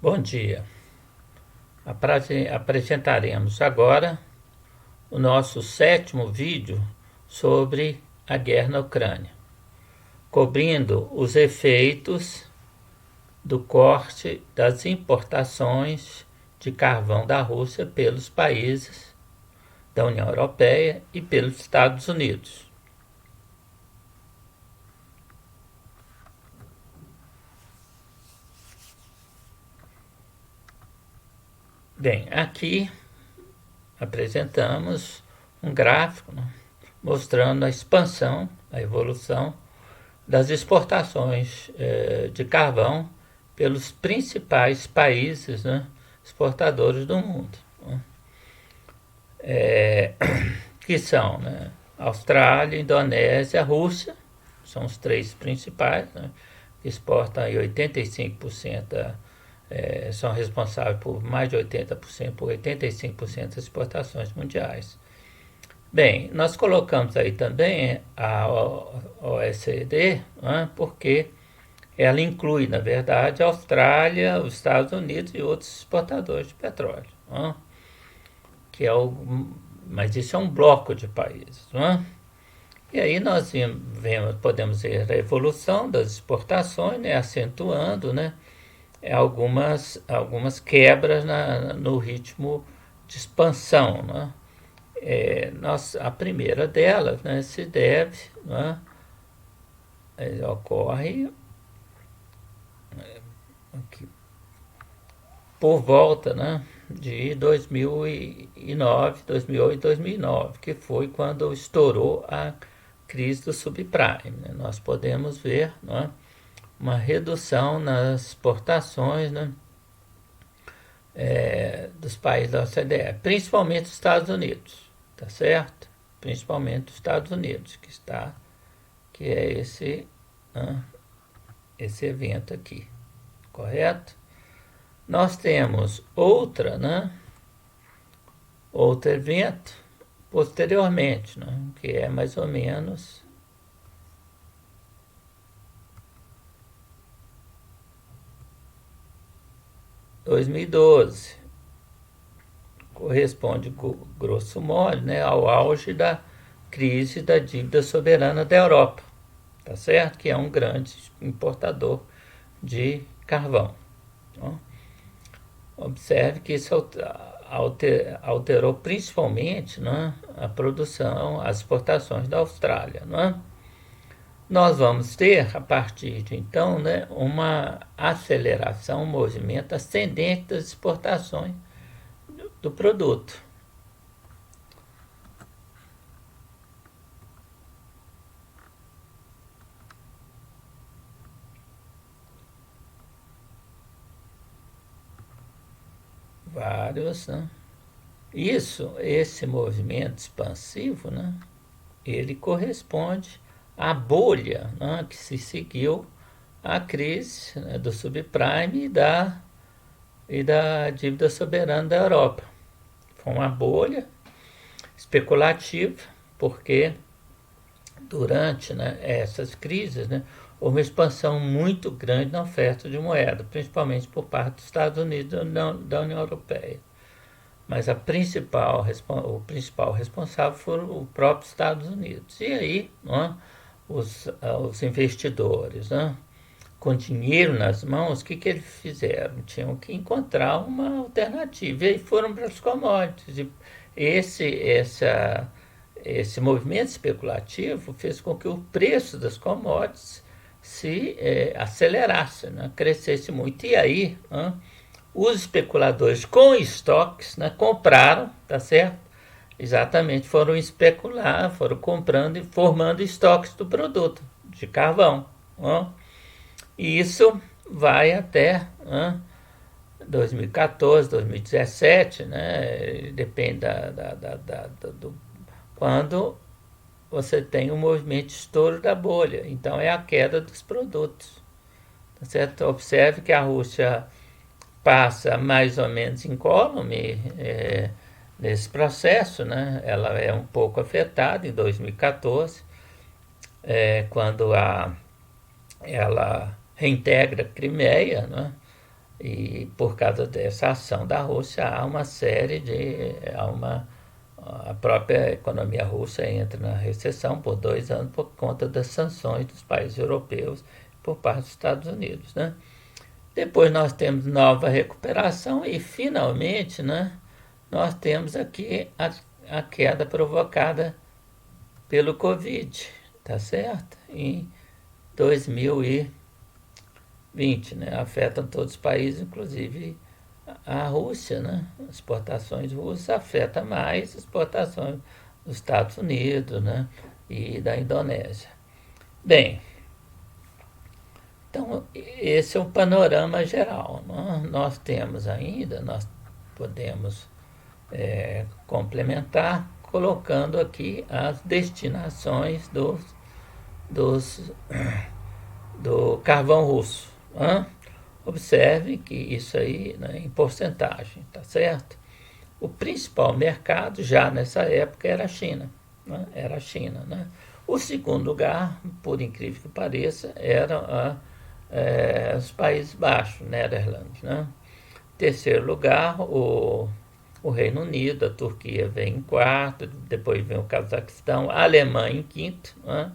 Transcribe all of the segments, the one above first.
Bom dia. Apresentaremos agora o nosso sétimo vídeo sobre a guerra na Ucrânia, cobrindo os efeitos do corte das importações de carvão da Rússia pelos países da União Europeia e pelos Estados Unidos. Bem, aqui apresentamos um gráfico, né, mostrando a expansão, a evolução das exportações de carvão pelos principais países, né, exportadores do mundo, né, que são, né, Austrália, Indonésia, Rússia, são os três principais, né, que exportam aí 85%, são responsáveis por mais de 80%, por 85% das exportações mundiais. Bem, nós colocamos aí também a OECD, né, porque ela inclui, na verdade, a Austrália, os Estados Unidos e outros exportadores de petróleo, né, que é mas isso é um bloco de países, né? E aí nós podemos ver a evolução das exportações, né, acentuando, né, algumas quebras no ritmo de expansão, né? A primeira delas, né, se deve, né, ocorre aqui, por volta, né, de 2009, 2008 2009, que foi quando estourou a crise do subprime, né? Nós podemos ver, né, uma redução nas exportações, né, dos países da OCDE, principalmente os Estados Unidos, tá certo? Principalmente os Estados Unidos, que é né, esse evento aqui, correto? Nós temos né, outro evento posteriormente, né, que é mais ou menos 2012, corresponde, grosso modo, né, ao auge da crise da dívida soberana da Europa, tá certo? Que é um grande importador de carvão. Então, observe que isso alterou principalmente, né, a produção, as exportações da Austrália. Né? Nós vamos ter, a partir de então, né, uma aceleração, um movimento ascendente das exportações do produto. Vários, né? Esse movimento expansivo, né, ele corresponde à bolha, né, que se seguiu à crise, né, do subprime e da dívida soberana da Europa. Foi uma bolha especulativa, porque durante, né, essas crises, né, houve uma expansão muito grande na oferta de moeda, principalmente por parte dos Estados Unidos e da União Europeia. Mas o principal responsável foram os próprios Estados Unidos. E aí, né, os investidores, né, com dinheiro nas mãos, o que eles fizeram? Tinham que encontrar uma alternativa. E aí foram para as commodities. E esse movimento especulativo fez com que o preço das commodities se acelerasse, né, crescesse muito. E aí, né, os especuladores com estoques, né, compraram, tá certo? Exatamente, foram especular, foram comprando e formando estoques do produto, de carvão. Né? E isso vai até 2014, 2017, né? Depende do quando você tem um movimento de estouro da bolha. Então é a queda dos produtos. Tá certo? Observe que a Rússia passa mais ou menos incólume nesse processo, né? Ela é um pouco afetada em 2014, quando ela reintegra a Crimeia, né? E por causa dessa ação da Rússia, há uma série de. A própria economia russa entra na recessão por 2 anos por conta das sanções dos países europeus por parte dos Estados Unidos, né? Depois nós temos nova recuperação e, finalmente, né, nós temos aqui a queda provocada pelo Covid, tá certo? Em 2020, né? Afetam todos os países, inclusive a Rússia, né? As exportações russas afetam mais as exportações dos Estados Unidos, né? E da Indonésia. Bem, então esse é o panorama geral, né? Nós temos ainda, nós podemos complementar colocando aqui as destinações dos, do carvão russo. Né? Observe que isso aí, né, em porcentagem, tá certo? O principal mercado já nessa época era a China. Né? Era a China. Né? O segundo lugar, por incrível que pareça, era os Países Baixos, Netherlands. Né? Terceiro lugar, o Reino Unido, a Turquia vem em quarto, depois vem o Cazaquistão, a Alemanha em quinto, né?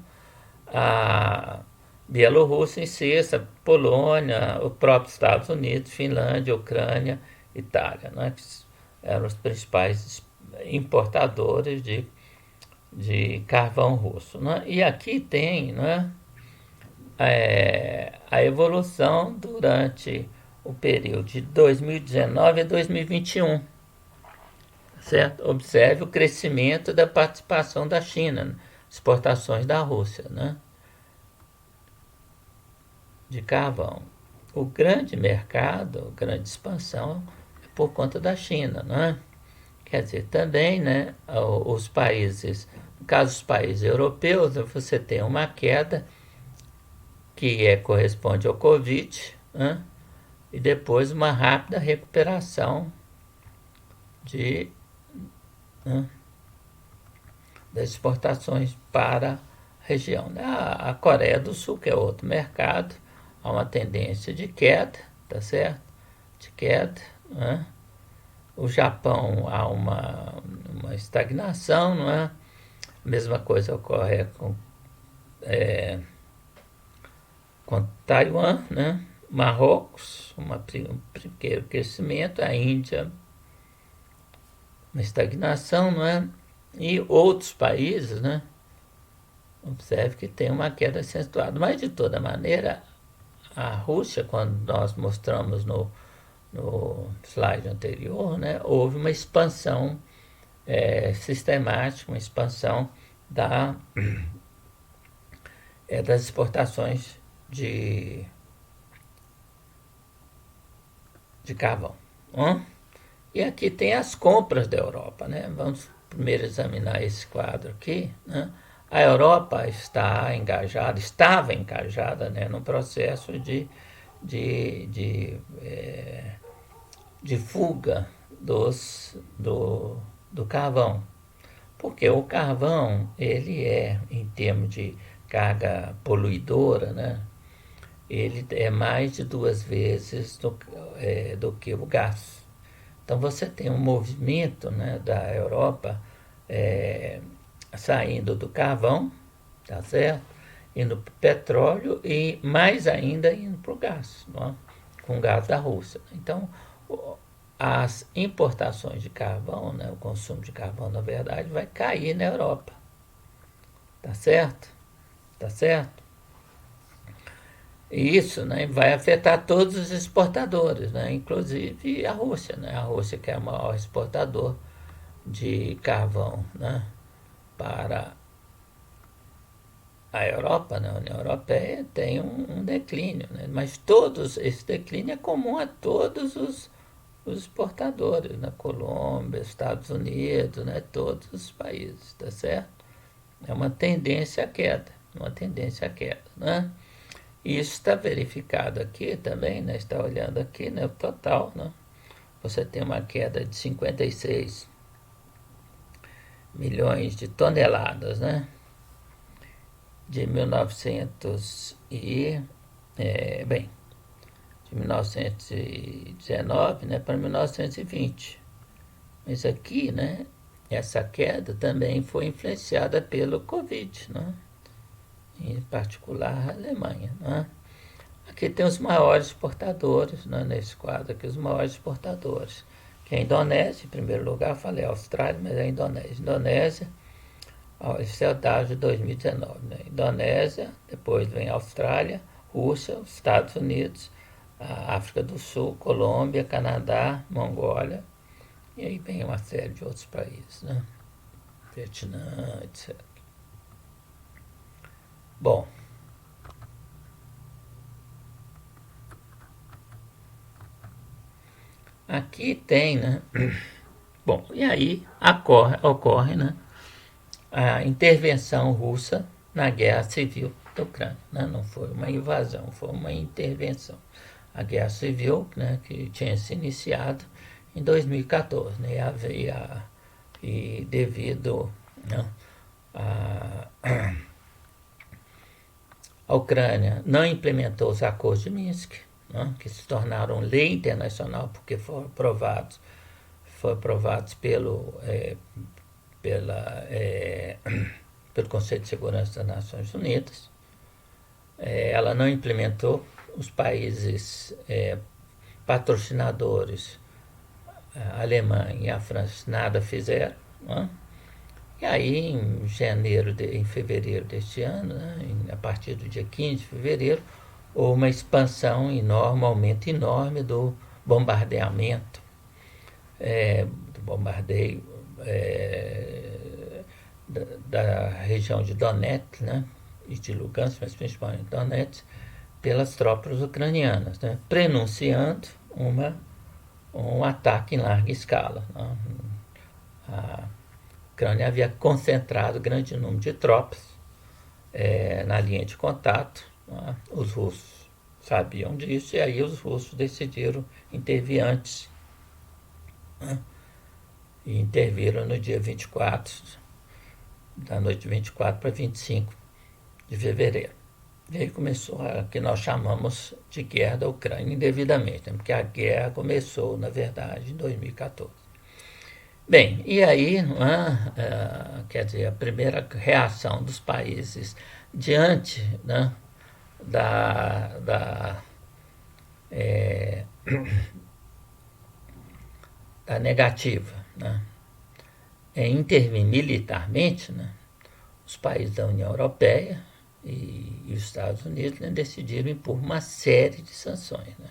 A Bielorrússia em sexta, Polônia, o próprio Estados Unidos, Finlândia, Ucrânia, Itália, né? Que eram os principais importadores de carvão russo. Né? E aqui tem, né, a evolução durante o período de 2019 a 2021. Certo? Observe o crescimento da participação da China, exportações da Rússia, né, de carvão. O grande mercado, a grande expansão é por conta da China, né? Quer dizer, também, né, os países, no caso dos países europeus, você tem uma queda que corresponde ao Covid, né, e depois uma rápida recuperação de, né, das exportações para a região. A Coreia do Sul, que é outro mercado, há uma tendência de queda, tá certo? De queda, né? O Japão há uma estagnação, não é? A mesma coisa ocorre com Taiwan, né? Marrocos, um pequeno crescimento, a Índia, uma estagnação, não é? E outros países, né? Observe que tem uma queda acentuada. Mas, de toda maneira, a Rússia, quando nós mostramos no slide anterior, né, houve uma expansão sistemática, uma expansão das exportações de carvão. E aqui tem as compras da Europa. Né? Vamos primeiro examinar esse quadro aqui. Né? A Europa estava engajada, né, no processo de fuga do carvão. Porque o carvão, ele em termos de carga poluidora, né, ele é mais de 2 vezes do que o gás. Então você tem um movimento, né, da Europa saindo do carvão, tá certo? Indo para o petróleo e mais ainda indo para o gás, não é? Com o gás da Rússia. Então, as importações de carvão, né, o consumo de carvão, na verdade, vai cair na Europa. Tá certo? Tá certo? E isso, né, vai afetar todos os exportadores, né, inclusive a Rússia. Né? A Rússia, que é o maior exportador de carvão, né, para a Europa, né, a União Europeia, tem um declínio. Né? Mas esse declínio é comum a todos os exportadores, na Colômbia, Estados Unidos, né, todos os países, tá certo? É uma tendência à queda, né? E isso está verificado aqui também, né? Está olhando aqui, né, o total, né? Você tem uma queda de 56 milhões de toneladas, né? De 1900 bem, de 1919, né, para 1920. Mas aqui, né, essa queda também foi influenciada pelo Covid, né, em particular a Alemanha. Né. Aqui tem os maiores exportadores, né, nesse quadro aqui, os maiores exportadores, que é a Indonésia, em primeiro lugar, eu falei a Austrália, mas é a Indonésia. Indonésia, esse é o dado de 2019, né? Indonésia, depois vem a Austrália, Rússia, os Estados Unidos, a África do Sul, Colômbia, Canadá, Mongólia, e aí vem uma série de outros países, né? Vietnã, etc. Bom, aqui tem, né? Bom, e aí ocorre, né, a intervenção russa na guerra civil da Ucrânia. Né? Não foi uma invasão, foi uma intervenção. A guerra civil, né, que tinha se iniciado em 2014, né, e devido, né, a Ucrânia não implementou os acordos de Minsk, né, que se tornaram lei internacional porque foram aprovados pelo Conselho de Segurança das Nações Unidas. Ela não implementou, os países patrocinadores, a Alemanha e a França, nada fizeram. Né? E aí, em fevereiro deste ano, né, a partir do dia 15 de fevereiro, houve uma expansão enorme, um aumento enorme do bombardeamento, do bombardeio da região de Donetsk, né, e de Lugansk, mas principalmente Donetsk, pelas tropas ucranianas, né, prenunciando um ataque em larga escala. Né. A Ucrânia havia concentrado grande número de tropas na linha de contato. Né. Os russos sabiam disso e aí os russos decidiram intervir antes. Né. E interviram no dia 24, da noite de 24 para 25 de fevereiro. E aí começou a que nós chamamos de guerra da Ucrânia indevidamente, né? Porque a guerra começou, na verdade, em 2014. Bem, e aí, quer dizer, a primeira reação dos países diante, né, da negativa, né, em intervir militarmente, né, os países da União Europeia e os Estados Unidos, né, decidiram impor uma série de sanções, né,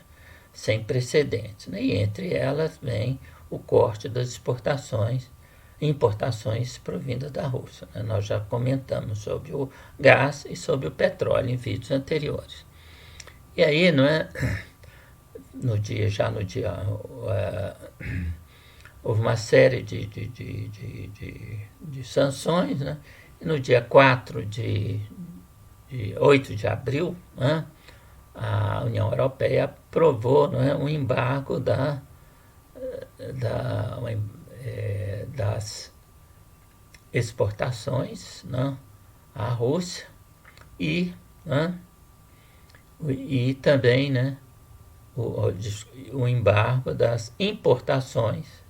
sem precedentes. Né, e entre elas vem o corte das importações provindas da Rússia. Né. Nós já comentamos sobre o gás e sobre o petróleo em vídeos anteriores. E aí, não é, houve uma série de sanções, né? E no dia 8 de abril, né, a União Europeia aprovou, né, um embargo das exportações, né, à Rússia né, e também, né, o embargo das importações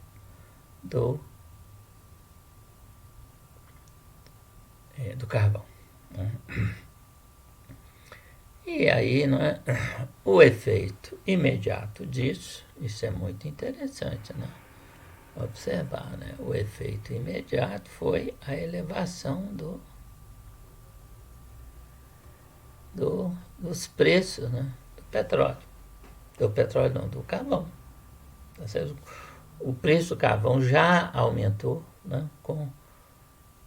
do carvão. Né? E aí, não é, o efeito imediato disso, isso é muito interessante, né? Observar, né? O efeito imediato foi a elevação dos preços, né, do petróleo. Do petróleo não, do carvão. O preço do carvão já aumentou, né, com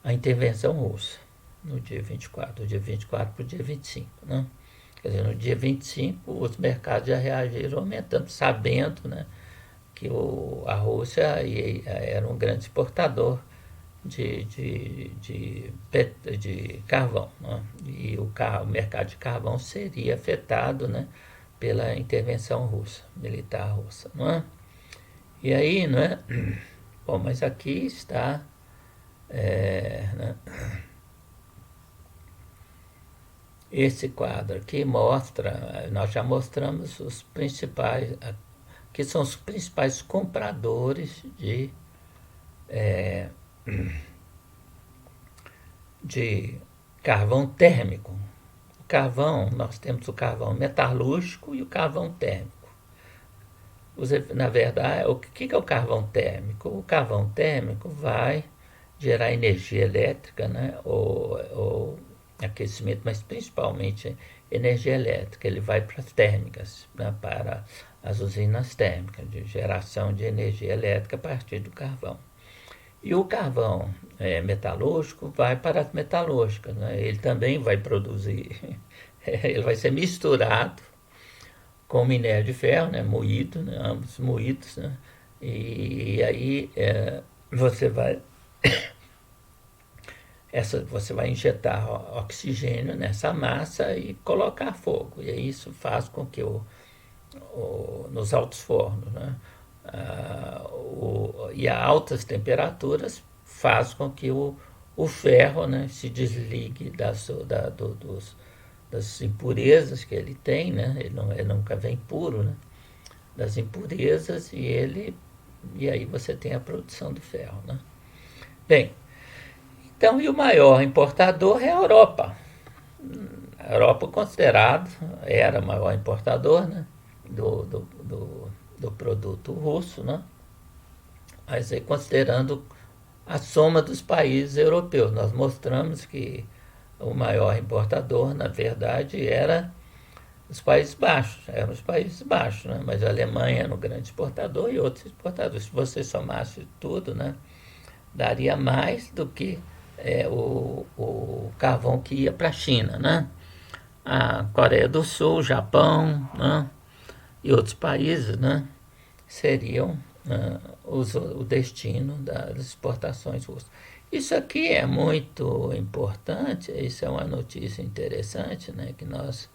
a intervenção russa no dia 24, do dia 24 para o dia 25. Né? Quer dizer, no dia 25 os mercados já reagiram aumentando, sabendo, né, que a Rússia era um grande exportador de carvão. Né? E o mercado de carvão seria afetado, né, pela intervenção russa, militar russa. Não é? E aí, não é? Bom, mas aqui está, né, Esse quadro aqui mostra, nós já mostramos os principais, que são os principais compradores de carvão térmico. O carvão, nós temos o carvão metalúrgico e o carvão térmico. Na verdade, o que é o carvão térmico? O carvão térmico vai gerar energia elétrica, né? ou aquecimento, mas principalmente energia elétrica. Ele vai para as térmicas, né? Para as usinas térmicas, de geração de energia elétrica a partir do carvão. E o carvão metalúrgico vai para as metalúrgicas, né? Ele também vai produzir, ele vai ser misturado com minério de ferro, né? Moído, né? Ambos moídos, né? E aí você vai você vai injetar oxigênio nessa massa e colocar fogo. E isso faz com que nos altos fornos, né? E a altas temperaturas faz com que o ferro, né, se desligue das impurezas que ele tem, né? Ele nunca vem puro, né? Das impurezas e aí você tem a produção do ferro, né? Bem, então, e o maior importador é a Europa. A Europa considerado, era o maior importador, né, do produto russo, né, mas aí considerando a soma dos países europeus. Nós mostramos que o maior importador, na verdade, era eram os Países Baixos, né, mas a Alemanha era um grande exportador e outros exportadores. Se você somasse tudo, né, daria mais do que o carvão que ia para a China, né? A Coreia do Sul, Japão, né? E outros países, né? Seriam o destino das exportações russas. Isso aqui é muito importante, isso é uma notícia interessante, né? Que nós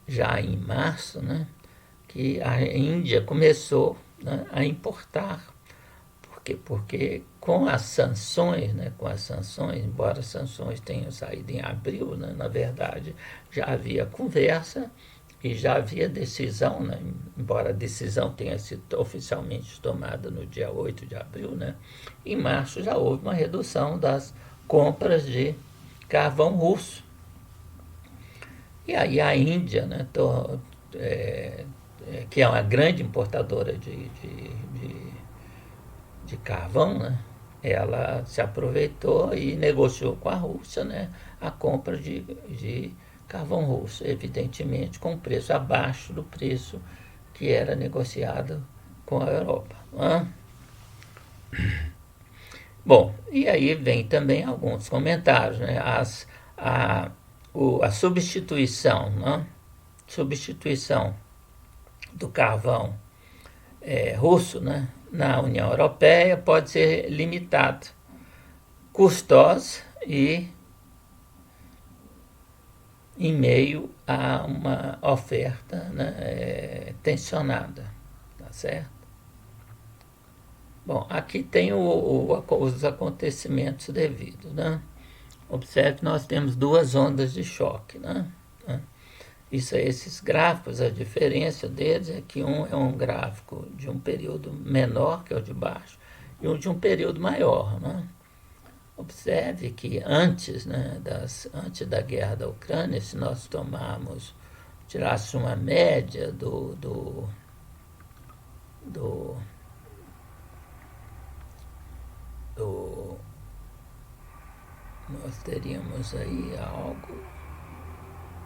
já em março, né? Que a Índia começou, né, a importar. Por quê? Porque com as sanções, né, embora as sanções tenham saído em abril, né, na verdade já havia conversa e já havia decisão, né, embora a decisão tenha sido oficialmente tomada no dia 8 de abril, né, em março já houve uma redução das compras de carvão russo. E aí a Índia, né, que é uma grande importadora de carvão, né, ela se aproveitou e negociou com a Rússia, né, a compra de carvão russo, evidentemente com preço abaixo do preço que era negociado com a Europa. Né? Bom, e aí vem também alguns comentários, né? A substituição, né? Substituição do carvão russo, né, na União Europeia pode ser limitada, custosa e em meio a uma oferta, né, tensionada, tá certo? Bom, aqui tem os acontecimentos devidos, né? Observe que nós temos duas ondas de choque, né? Isso, esses gráficos, a diferença deles é que um é um gráfico de um período menor, que é o de baixo, e um de um período maior. Né? Observe que antes, né, antes da guerra da Ucrânia, se nós tirássemos uma média nós teríamos aí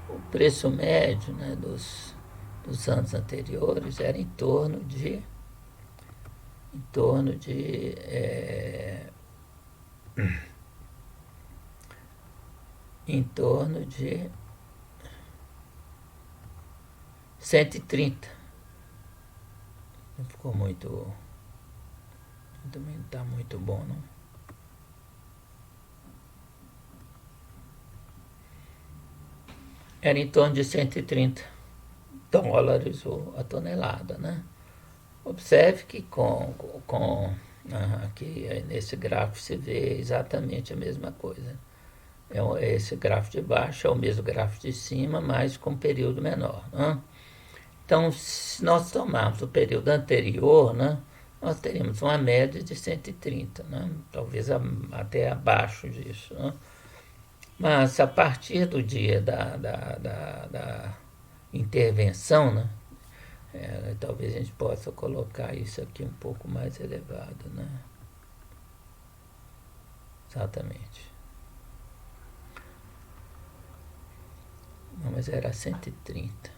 o preço médio, né, dos anos anteriores era em torno de em torno de 130. Não ficou muito. Também não está muito bom, não. Era em torno de 130 dólares a tonelada, né? Observe que com Aqui nesse gráfico se vê exatamente a mesma coisa. Esse gráfico de baixo é o mesmo gráfico de cima, mas com período menor. Né? Então, se nós tomarmos o período anterior, né, nós teríamos uma média de 130, né, talvez até abaixo disso. Né? Mas a partir do dia da intervenção, né, talvez a gente possa colocar isso aqui um pouco mais elevado. Né? Exatamente. Não, mas era 130.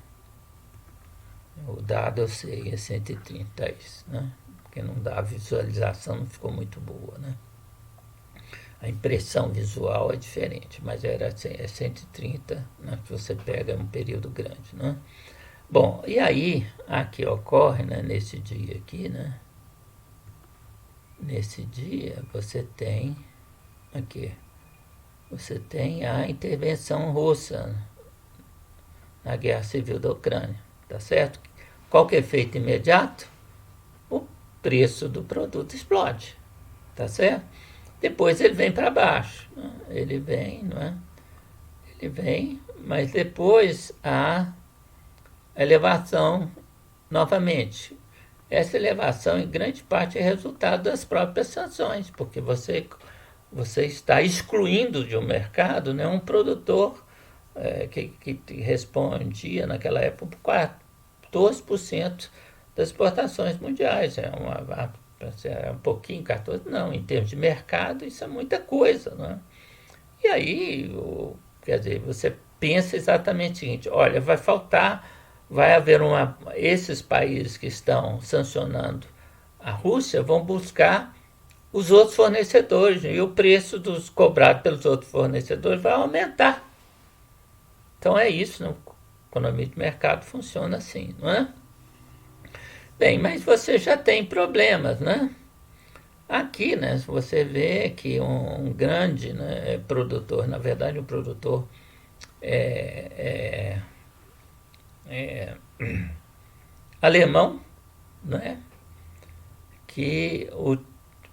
O dado eu sei, é 130 isso, né? Porque não dá, a visualização não ficou muito boa, né? A impressão visual é diferente, mas é 130, né? Que você pega um período grande, né? Bom, e aí, aqui ocorre, né, nesse dia aqui, né? Nesse dia você tem, aqui, você tem a intervenção russa na Guerra Civil da Ucrânia, tá certo? Qual que é o efeito imediato? O preço do produto explode, tá certo? Depois ele vem para baixo, né? Ele vem, não é? Ele vem, mas depois a elevação novamente. Essa elevação, em grande parte, é resultado das próprias sanções, porque você está excluindo de um mercado, né, um produtor que respondia naquela época por 14% das exportações mundiais. É um pouquinho, 14%, não, em termos de mercado, isso é muita coisa. Né? E aí, quer dizer, você pensa exatamente o seguinte: olha, vai haver esses países que estão sancionando a Rússia vão buscar os outros fornecedores e o preço cobrado pelos outros fornecedores vai aumentar. Então é isso, né? A economia de mercado funciona assim, não é? Bem, mas você já tem problemas, né? Aqui, né, você vê que um grande, né, produtor, na verdade um produtor é, alemão, né, que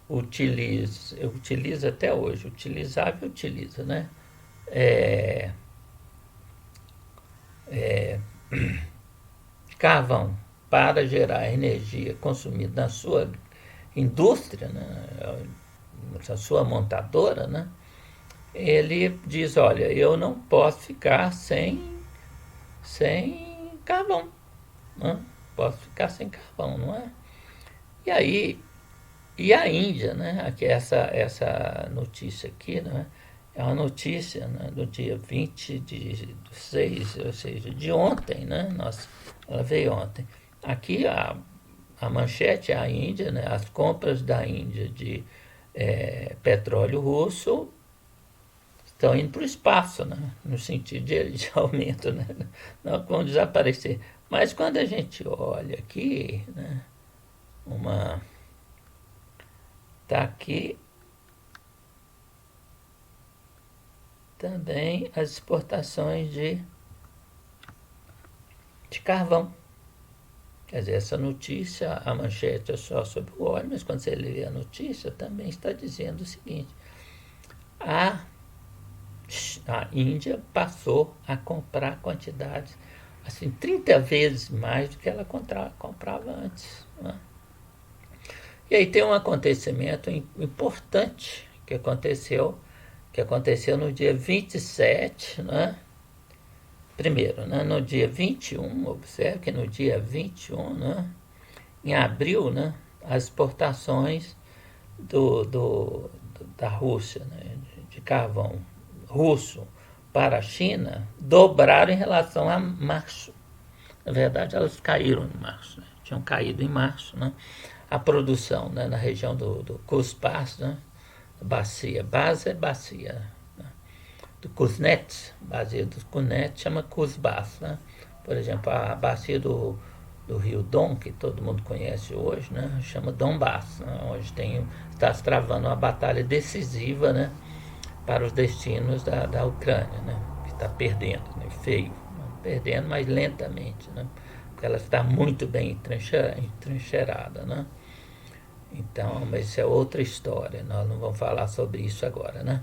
utiliza até hoje, utilizava e utiliza, né, carvão para gerar energia consumida na sua indústria, né, na sua montadora, né, ele diz, olha, eu não posso ficar sem carvão, né? Posso ficar sem carvão, não é? E aí, e a Índia, né? Aqui essa notícia aqui, né? É uma notícia, né, do dia 20 de 6, ou seja, de ontem, né? Nossa, ela veio ontem. Aqui a manchete é a Índia, né? As compras da Índia de petróleo russo estão indo para o espaço, né? No sentido de aumento, né? Não vão desaparecer. Mas quando a gente olha aqui, né? Está aqui também as exportações de carvão. Quer dizer, essa notícia, a manchete é só sobre o óleo, mas quando você lê a notícia, também está dizendo o seguinte: a Índia passou a comprar quantidades assim 30 vezes mais do que ela comprava antes. Né? E aí tem um acontecimento importante que aconteceu no dia 27, né? Primeiro, né? No dia 21, observe que no dia 21, né? Em abril, né? As exportações da Rússia, né? De carvão russo para a China dobraram em relação a março. Na verdade, elas caíram em março, né? Tinham caído em março, né? A produção, né, na região do Cuspas, né? Base é bacia, né? Do Kuznets, bacia do Kuznets chama Cuspas, né? Por exemplo, a bacia do Rio Don, que todo mundo conhece hoje, né? Chama Donbass, né? Onde está se travando uma batalha decisiva, né? Para os destinos da Ucrânia, né? Que está perdendo, né? Feio, né? Perdendo, mas lentamente, né? Porque ela está muito bem entrincheirada, né? Então, mas isso é outra história, nós não vamos falar sobre isso agora, né?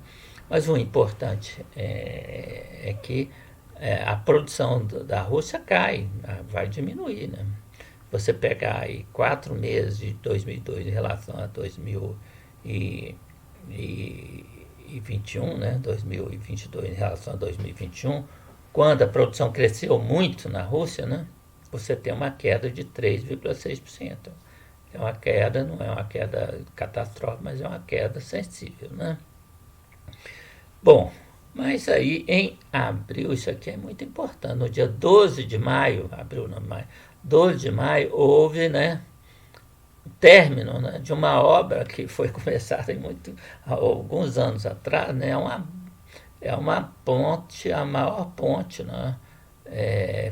Mas o importante é que a produção da Rússia cai, vai diminuir, né? Você pegar aí 4 meses de 2002 em relação a 2021, né? 2022 em relação a 2021, quando a produção cresceu muito na Rússia, né? Você tem uma queda de 3,6%. É uma queda, não é uma queda catastrófica, mas é uma queda sensível, né? Bom, mas aí em abril, isso aqui é muito importante, no dia 12 de maio, abril não, maio, 12 de maio, houve, né, o término, né, de uma obra que foi começada há alguns anos atrás, né, é uma ponte, a maior ponte, né,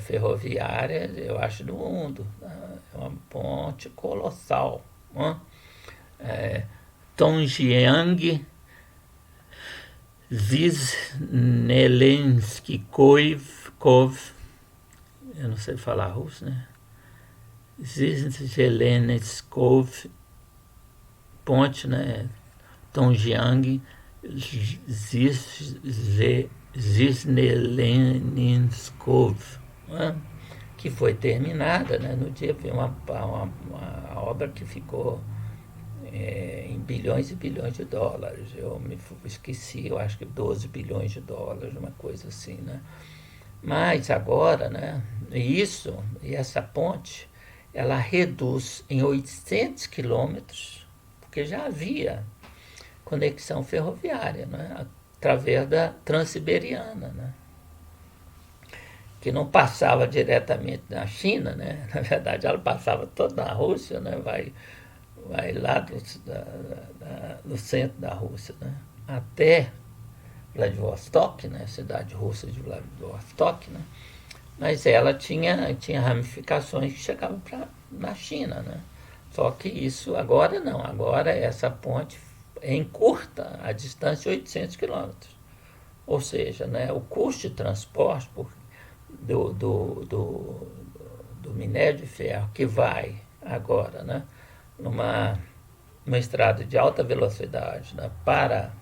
ferroviária, eu acho, do mundo, né, é uma ponte colossal, né, Tongiang Ziznelenskij Kov, eu não sei falar russo, né? Ziznelenskij ponte, né? Tongiang Ziznelenskij, né? Que foi terminada, né? No dia uma obra que ficou em bilhões e bilhões de dólares. Eu me esqueci, eu acho que 12 bilhões de dólares, uma coisa assim, né? Mas agora, né, e essa ponte, ela reduz em 800 quilômetros, porque já havia conexão ferroviária, né, através da Transiberiana, né, que não passava diretamente na China, né, na verdade ela passava toda na Rússia, né, vai lá do centro da Rússia, né, até Vladivostok, né, cidade russa de Vladivostok, né, mas ela tinha ramificações que chegavam na China, né? Só que isso agora não, agora essa ponte encurta a distância de 800 quilômetros. Ou seja, né, o custo de transporte do, do, do, do minério de ferro que vai agora, né, numa estrada de alta velocidade, né, para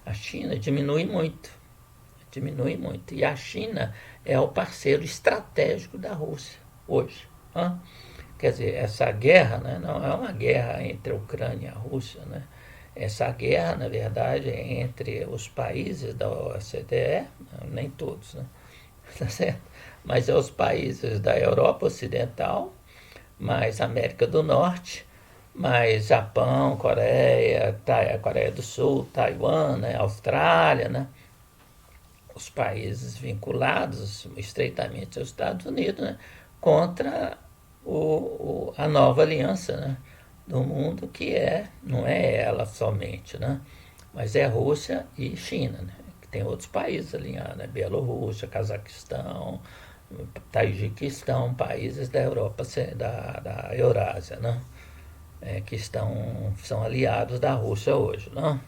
a China diminui muito. Diminui muito. E a China é o parceiro estratégico da Rússia hoje. Né? Quer dizer, essa guerra, né, não é uma guerra entre a Ucrânia e a Rússia. Né? Essa guerra, na verdade, é entre os países da OCDE, nem todos, né? Tá certo? Mas é os países da Europa Ocidental, mais América do Norte, mais Japão, Coreia do Sul, Taiwan, né, Austrália, né, os países vinculados estreitamente aos Estados Unidos, né, contra a nova aliança, né, do mundo, que não é ela somente, né, mas é Rússia e China, né, que tem outros países alinhados, né, Bielorrússia, Cazaquistão, Tajiquistão, países da Europa, da Eurásia, né, que são aliados da Rússia hoje, né.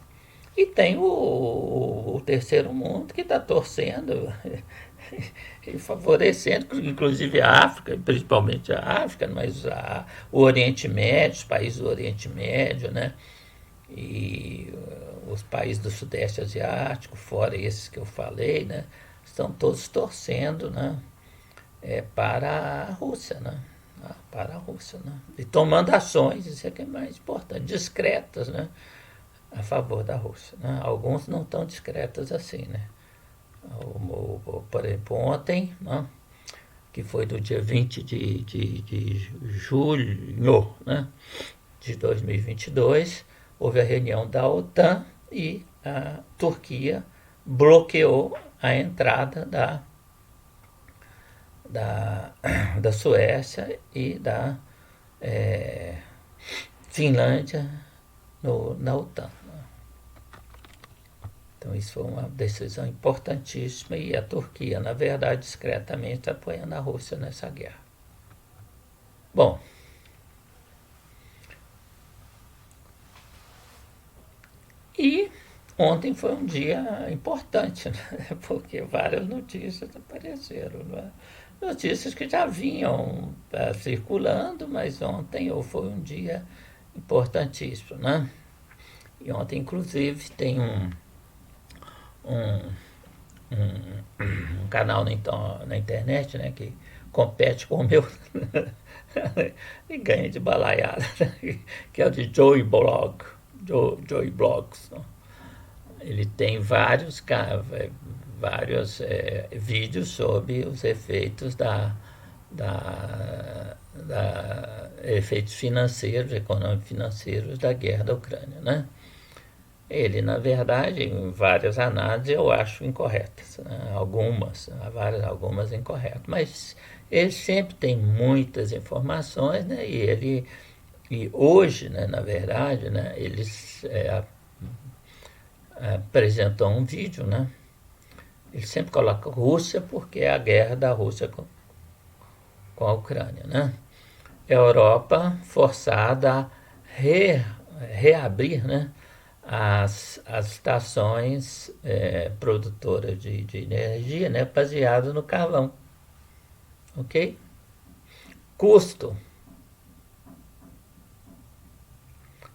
E tem o terceiro mundo que está torcendo e favorecendo, inclusive a África, principalmente a África, mas o Oriente Médio, os países do Oriente Médio, né? E os países do Sudeste Asiático, fora esses que eu falei, né? Estão todos torcendo, né? Para a Rússia, né? Para a Rússia, né? E tomando ações, isso é que é mais importante, discretas, né? A favor da Rússia, né? Alguns não tão discretos assim, né? Por exemplo, ontem, né, que foi do dia 20 de julho, né, de 2022, houve a reunião da OTAN e a Turquia bloqueou a entrada da Suécia e da Finlândia na OTAN. Então isso foi uma decisão importantíssima e a Turquia, na verdade, discretamente está apoiando a Rússia nessa guerra. Bom, e ontem foi um dia importante, né? Porque várias notícias apareceram, né? Notícias que já vinham circulando, mas ontem foi um dia importantíssimo, né? E ontem, inclusive, tem um, um canal na internet, né, que compete com o meu e ganha de balaiada, né, que é o de Joey Blog, Joey Blogs. Né? Ele tem vários vídeos sobre os efeitos efeitos financeiros, econômicos financeiros da guerra da Ucrânia, né? Ele, na verdade, em várias análises eu acho incorretas, né? Algumas incorretas, mas ele sempre tem muitas informações, né? E hoje, né, na verdade, né, eles apresentou um vídeo, né? Ele sempre coloca Rússia porque é a guerra da Rússia com a Ucrânia, né? Europa forçada a reabrir, né, as estações produtoras de energia, né, baseado no carvão, ok? Custo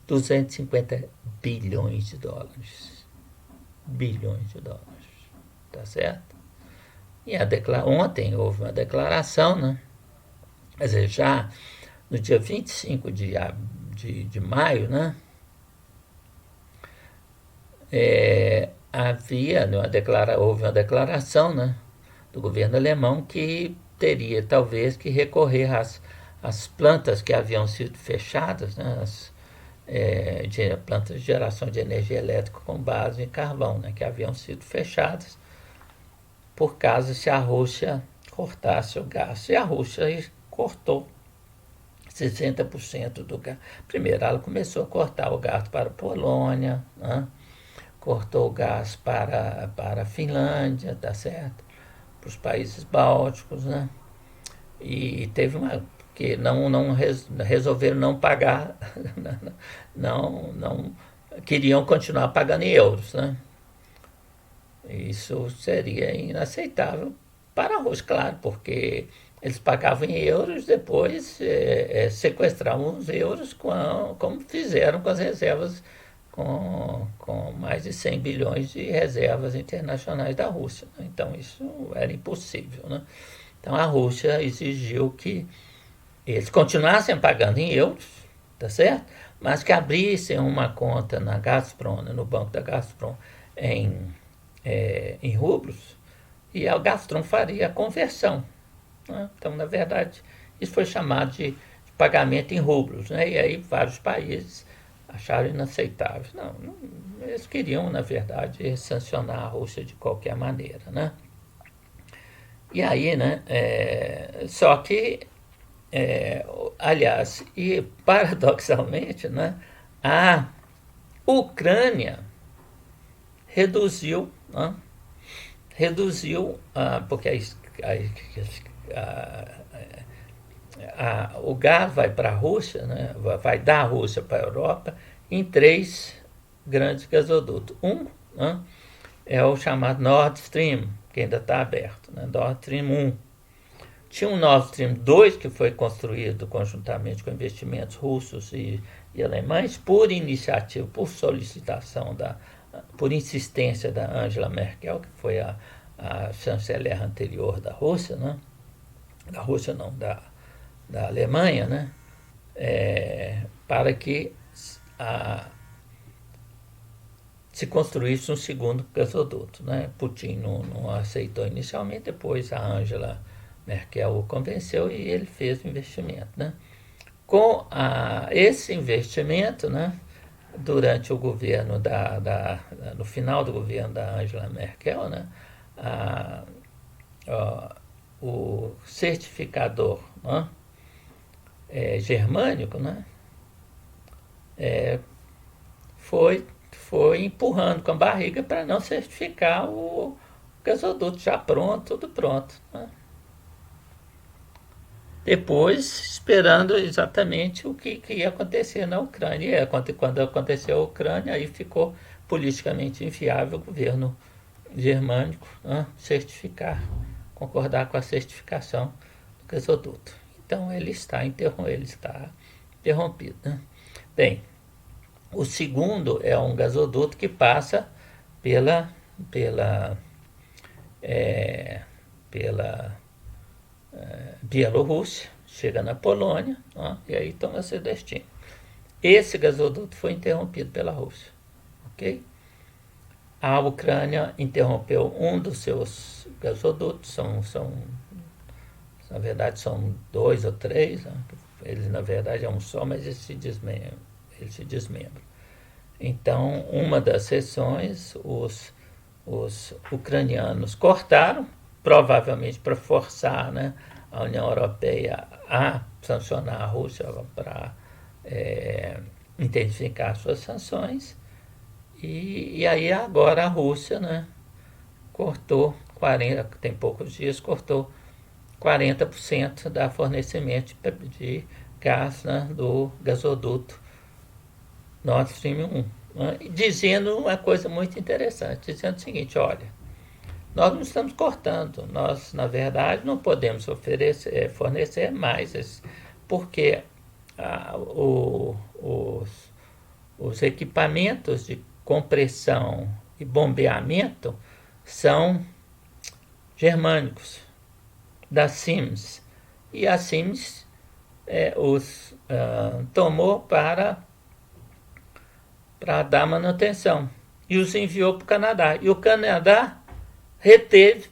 250 bilhões de dólares, tá certo? E ontem houve uma declaração, né? Quer dizer, já no dia 25 de maio, né? Houve uma declaração, né, do governo alemão que teria talvez que recorrer às plantas que haviam sido fechadas, né, plantas de geração de energia elétrica com base em carvão, né, que haviam sido fechadas por caso se a Rússia cortasse o gás. E a Rússia cortou 60% do gás. Primeiro, ela começou a cortar o gás para a Polônia, né? Cortou o gás para a Finlândia, tá certo? Para os países bálticos, né? E teve uma que resolveram não pagar, não queriam continuar pagando em euros, né? Isso seria inaceitável para a Rússia, claro, porque eles pagavam em euros, depois sequestravam os euros, como fizeram com as reservas, com mais de 100 bilhões de reservas internacionais da Rússia. Então isso era impossível, né? Então a Rússia exigiu que eles continuassem pagando em euros, tá certo? Mas que abrissem uma conta na Gazprom, no banco da Gazprom, em rublos, e a Gazprom faria a conversão. Né? Então, na verdade, isso foi chamado de pagamento em rublos, né? E aí vários países acharam inaceitável. Não, eles queriam, na verdade, sancionar a Rússia de qualquer maneira, né? E aí, né, só que, aliás, e paradoxalmente, né, a Ucrânia reduziu, né, porque o gás vai para a Rússia, né, vai da Rússia para a Europa em 3 grandes gasodutos. Né, é o chamado Nord Stream, que ainda está aberto, né, Nord Stream 1. Tinha um Nord Stream 2 que foi construído conjuntamente com investimentos russos e alemães por iniciativa, por solicitação, por insistência da Angela Merkel, que foi a chanceler anterior da Rússia, né? Da Rússia não, da Alemanha, né? Para que se construísse um segundo gasoduto, né? Putin não aceitou inicialmente, depois a Angela Merkel o convenceu e ele fez o investimento, né? Com esse investimento, né, durante o governo no final do governo da Angela Merkel, né, o certificador, né, germânico, né, foi empurrando com a barriga para não certificar o gasoduto já pronto, tudo pronto, né? Depois, esperando exatamente o que ia acontecer na Ucrânia. E quando aconteceu a Ucrânia, aí ficou politicamente inviável o governo germânico, né, concordar com a certificação do gasoduto. Então ele está interrompido. Né? Bem, o segundo é um gasoduto que passa pela, pela, é, pela Bielorrússia, chega na Polônia, ó, e aí toma seu destino. Esse gasoduto foi interrompido pela Rússia, ok? A Ucrânia interrompeu um dos seus gasodutos, na verdade são dois ou três, né? Eles na verdade é um só, mas eles se desmembram. Então, uma das seções, os ucranianos cortaram, provavelmente para forçar, né, a União Europeia a sancionar a Rússia para intensificar suas sanções. E aí agora a Rússia, né, cortou 40, tem poucos dias, cortou 40% da fornecimento de gás, né, do gasoduto Nord Stream 1, né, dizendo uma coisa muito interessante, dizendo o seguinte, olha, nós não estamos cortando, nós, na verdade, não podemos fornecer mais, porque os equipamentos de compressão e bombeamento são germânicos, da Siemens. E a Siemens os tomou para dar manutenção e os enviou para o Canadá. E o Canadá reteve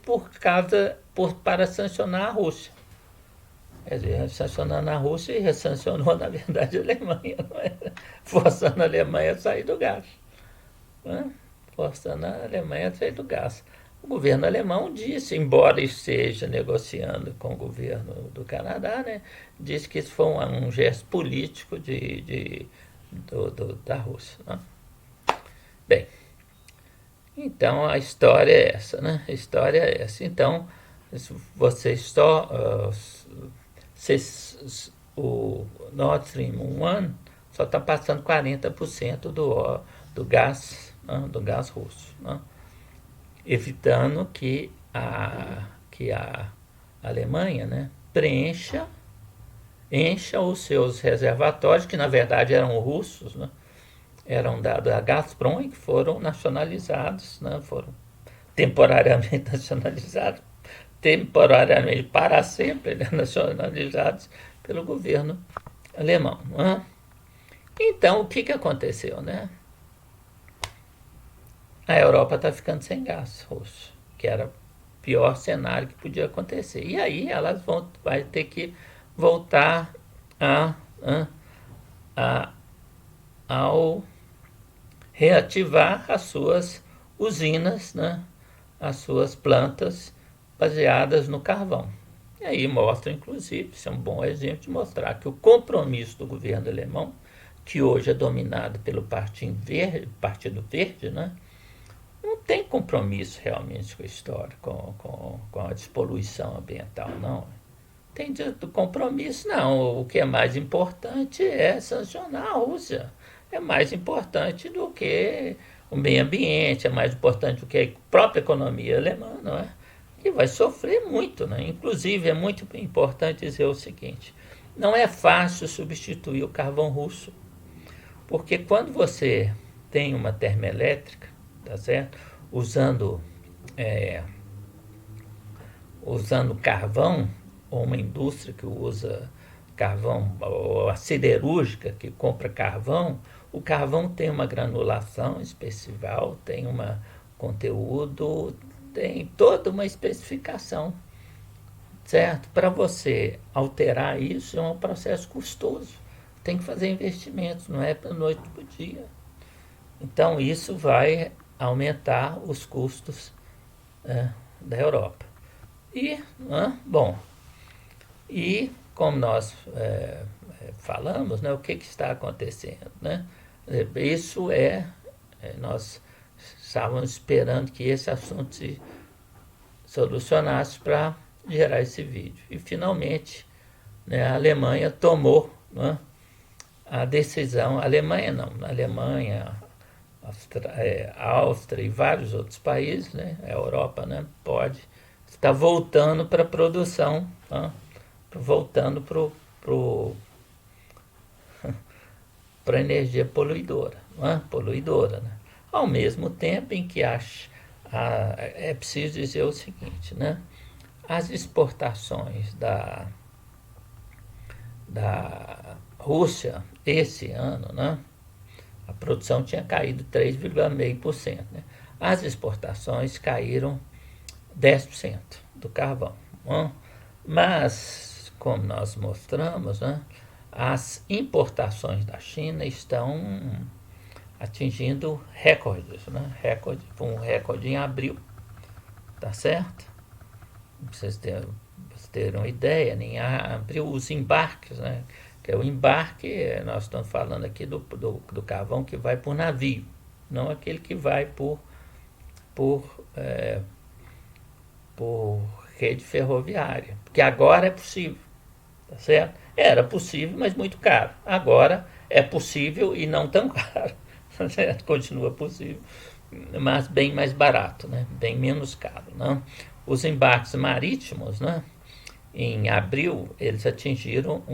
para sancionar a Rússia. Quer dizer, sancionando a Rússia e sancionou, na verdade, a Alemanha, não é? Forçando a Alemanha a sair do gás. Né? Forçando a Alemanha a sair do gás. O governo alemão disse, embora esteja negociando com o governo do Canadá, né, disse que isso foi um gesto político da Rússia. Né? Bem, então a história é essa, né? A história é essa. Então, vocês só... o Nord Stream 1 só está passando 40% do gás, né, do gás russo, né, evitando que a Alemanha, né, encha os seus reservatórios, que na verdade eram russos, né, eram dados a Gazprom e que foram nacionalizados, né, foram temporariamente nacionalizados, temporariamente para sempre, né, nacionalizados pelo governo alemão. Né? Então, o que aconteceu? Né? A Europa está ficando sem gás russo, que era o pior cenário que podia acontecer. E aí elas vai ter que voltar ao reativar as suas usinas, né? As suas plantas baseadas no carvão. E aí mostra, inclusive, isso é um bom exemplo de mostrar que o compromisso do governo alemão, que hoje é dominado pelo Partido Verde, né, não tem compromisso realmente com a história, com a despoluição ambiental, não. Tem compromisso, não. O que é mais importante é sancionar a Rússia. É mais importante do que o meio ambiente, é mais importante do que a própria economia alemã, não é? Que vai sofrer muito, né? Inclusive, é muito importante dizer o seguinte, não é fácil substituir o carvão russo, porque quando você tem uma termoelétrica, tá certo? Usando carvão, ou uma indústria que usa carvão, ou a siderúrgica que compra carvão, o carvão tem uma granulação especial, tem um conteúdo, tem toda uma especificação, certo? Para você alterar isso é um processo custoso, tem que fazer investimentos, não é para noite para o dia. Então isso vai aumentar os custos da Europa. E, e como nós falamos, né, o que está acontecendo? Né? Isso nós estávamos esperando que esse assunto se solucionasse para gerar esse vídeo. E finalmente, né, a Alemanha tomou, né, a decisão, a Alemanha, a Áustria e vários outros países, né, a Europa, né, está voltando para a produção, voltando para para energia poluidora, não é? Poluidora, né? Ao mesmo tempo em que é preciso dizer o seguinte, né? As exportações da Rússia esse ano, né? A produção tinha caído 3,5%. Né? As exportações caíram 10% do carvão. Né? Mas, como nós mostramos, né, as importações da China estão atingindo recordes. Né? Foi um recorde em abril, tá certo? Pra vocês terem uma ideia, em abril os embarques, né? Que é o embarque, nós estamos falando aqui do carvão que vai por navio, não aquele que vai por, é, por rede ferroviária, porque agora é possível, tá certo? Era possível, mas muito caro. Agora é possível e não tão caro, tá certo? Continua possível, mas bem mais barato, né? Bem menos caro, né? Os embarques marítimos, né? Em abril, eles atingiram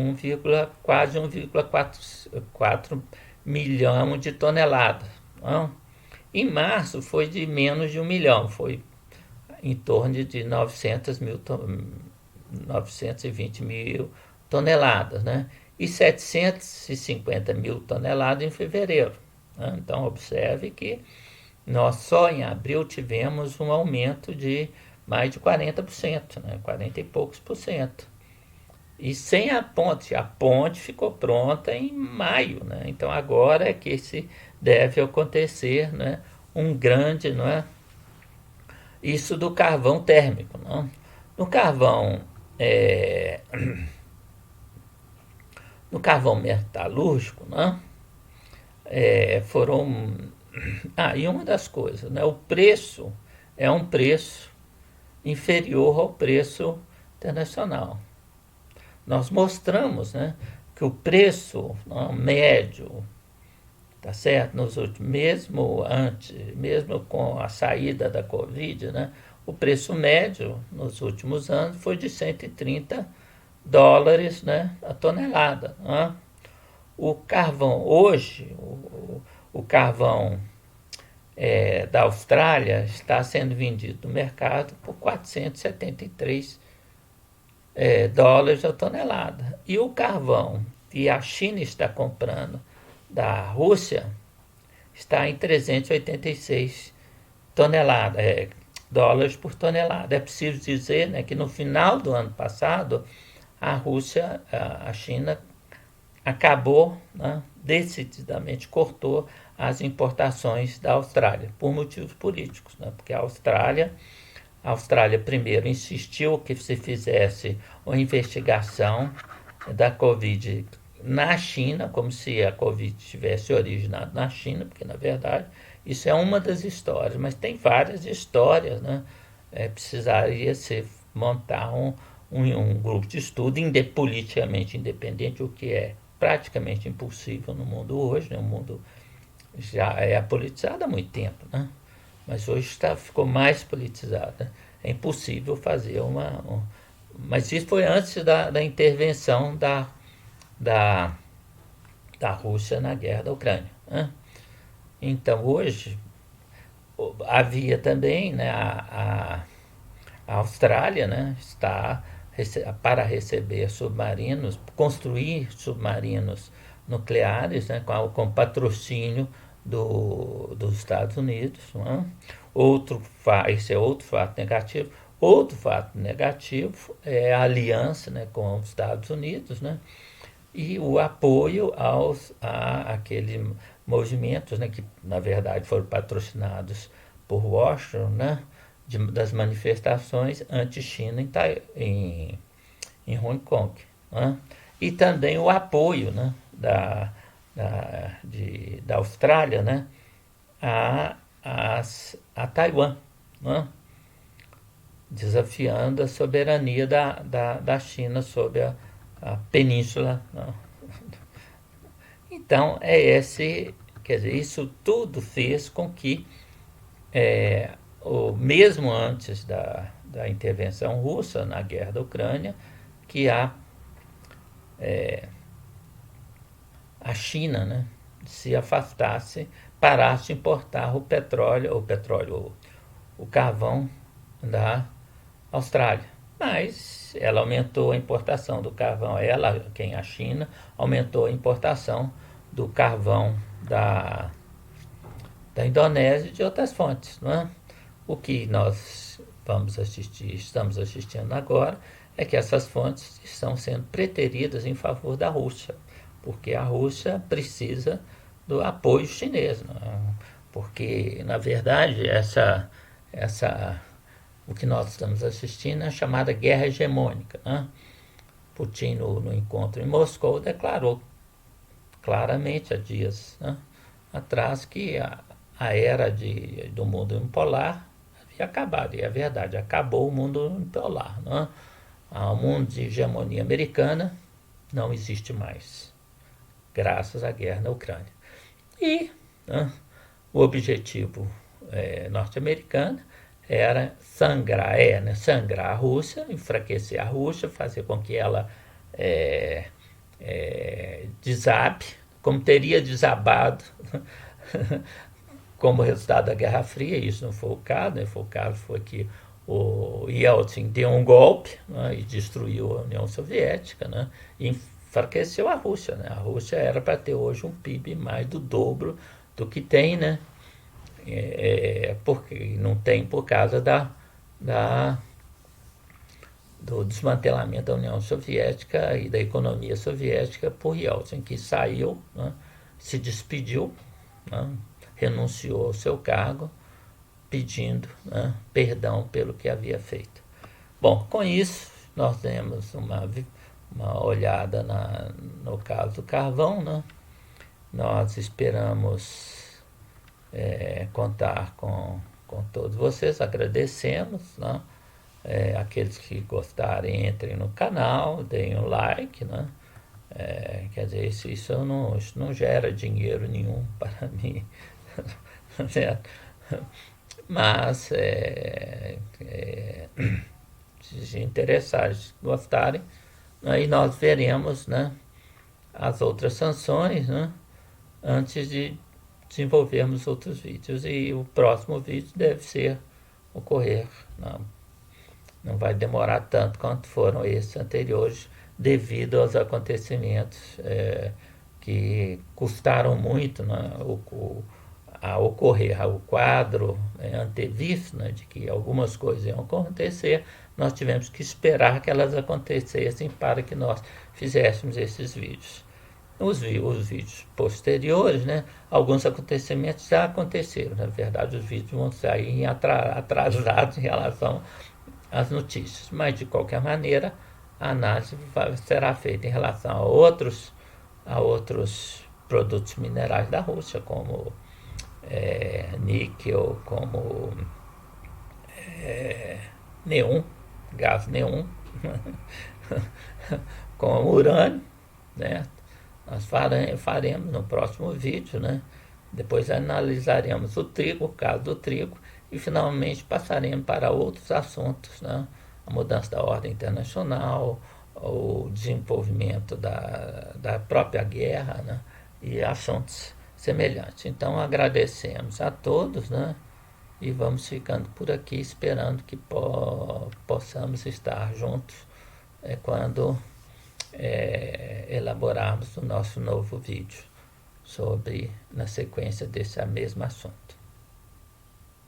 quase 1,4 milhão de toneladas. Não? Em março, foi de menos de 1 milhão, foi em torno de 920 mil toneladas. Né? E 750 mil toneladas em fevereiro. Né? Então, observe que nós só em abril tivemos um aumento de mais de 40%, né? 40 e poucos por cento. E sem a ponte ficou pronta em maio, né? Então agora é que se deve acontecer, né, um grande, não é? Isso do carvão térmico, não? No carvão, é, no carvão metalúrgico, não? Foram. E uma das coisas, né? O preço é um preço inferior ao preço internacional. Nós mostramos, né, que o preço, não, médio, tá certo, nos últimos, mesmo com a saída da Covid, né, o preço médio nos últimos anos foi de 130 dólares, né, a tonelada. Né? O carvão hoje, o carvão da Austrália está sendo vendido no mercado por 473 dólares a tonelada. E o carvão que a China está comprando da Rússia está em 386 dólares por tonelada. É preciso dizer, né, que no final do ano passado a China acabou, né, decididamente cortou as importações da Austrália por motivos políticos, né, porque a Austrália primeiro insistiu que se fizesse uma investigação da Covid na China, como se a Covid tivesse originado na China, porque na verdade isso é uma das histórias, mas tem várias histórias, né? Precisaria se montar um grupo de estudo politicamente independente, o que é praticamente impossível no mundo hoje, né? O mundo já é politizado há muito tempo, né? Mas hoje ficou mais politizado. Né? É impossível fazer mas isso foi antes da intervenção da, da Rússia na guerra da Ucrânia. Né? Então, hoje, havia também, né, a Austrália, né, está para receber submarinos, construir submarinos nucleares, né, com patrocínio dos Estados Unidos. Né? Esse é outro fato negativo. Outro fato negativo é a aliança, né, com os Estados Unidos, né, e o apoio àqueles movimentos, né, que na verdade foram patrocinados por Washington, né, das manifestações anti-China em Hong Kong. Né, e também o apoio, né, da Austrália, né, a Taiwan, né, desafiando a soberania da China sobre a península. Né. Então, quer dizer, isso tudo fez com que, mesmo antes da intervenção russa na guerra da Ucrânia, que a China, né, se afastasse, parasse de importar o carvão da Austrália. Mas ela aumentou a importação do carvão, a China, aumentou a importação do carvão da Indonésia e de outras fontes. Não é? O que nós estamos assistindo agora, é que essas fontes estão sendo preteridas em favor da Rússia, porque a Rússia precisa do apoio chinês. Não é? Porque, na verdade, o que nós estamos assistindo é a chamada guerra hegemônica. Né? Putin, no encontro em Moscou, declarou claramente há dias, né, atrás que a era do mundo unipolar havia acabado. E é verdade, acabou o mundo unipolar. Né? O mundo de hegemonia americana não existe mais, graças à guerra na Ucrânia. E, né, o objetivo norte-americano era sangrar a Rússia, enfraquecer a Rússia, fazer com que ela desabe, como teria desabado como resultado da Guerra Fria. Isso não foi o caso, né? O caso foi que o Yeltsin deu um golpe, né, e destruiu a União Soviética, né, e enfraqueceu a Rússia. Né? A Rússia era para ter hoje um PIB mais do dobro do que tem, né? Porque não tem por causa do desmantelamento da União Soviética e da economia soviética por Yeltsin, que saiu, né, se despediu, né, renunciou ao seu cargo, pedindo, né, perdão pelo que havia feito. Bom, com isso, nós temos uma olhada no caso do carvão. Né? Nós esperamos contar com todos vocês, agradecemos. Né? Aqueles que gostarem, entrem no canal, deem um like. Né? Quer dizer, isso não gera dinheiro nenhum para mim. Certo? Mas se interessarem, se gostarem, aí nós veremos, né, as outras sanções, né, antes de desenvolvermos outros vídeos. E o próximo vídeo deve ocorrer, não vai demorar tanto quanto foram esses anteriores, devido aos acontecimentos que custaram muito, né, a ocorrer. O quadro antevisto, né, de que algumas coisas iam acontecer, nós tivemos que esperar que elas acontecessem para que nós fizéssemos esses vídeos. Os vídeos posteriores, né, alguns acontecimentos já aconteceram. Na verdade, os vídeos vão sair atrasados em relação às notícias, mas de qualquer maneira a análise será feita em relação a outros produtos minerais da Rússia, como níquel, como neon, gás neon, como urânio, né? Nós faremos no próximo vídeo, né? Depois analisaremos o caso do trigo, e finalmente passaremos para outros assuntos, né? A mudança da ordem internacional, o desenvolvimento da própria guerra, né? E assuntos semelhantes. Então agradecemos a todos, né? E vamos ficando por aqui, esperando que possamos estar juntos quando elaborarmos o nosso novo vídeo na sequência desse mesmo assunto.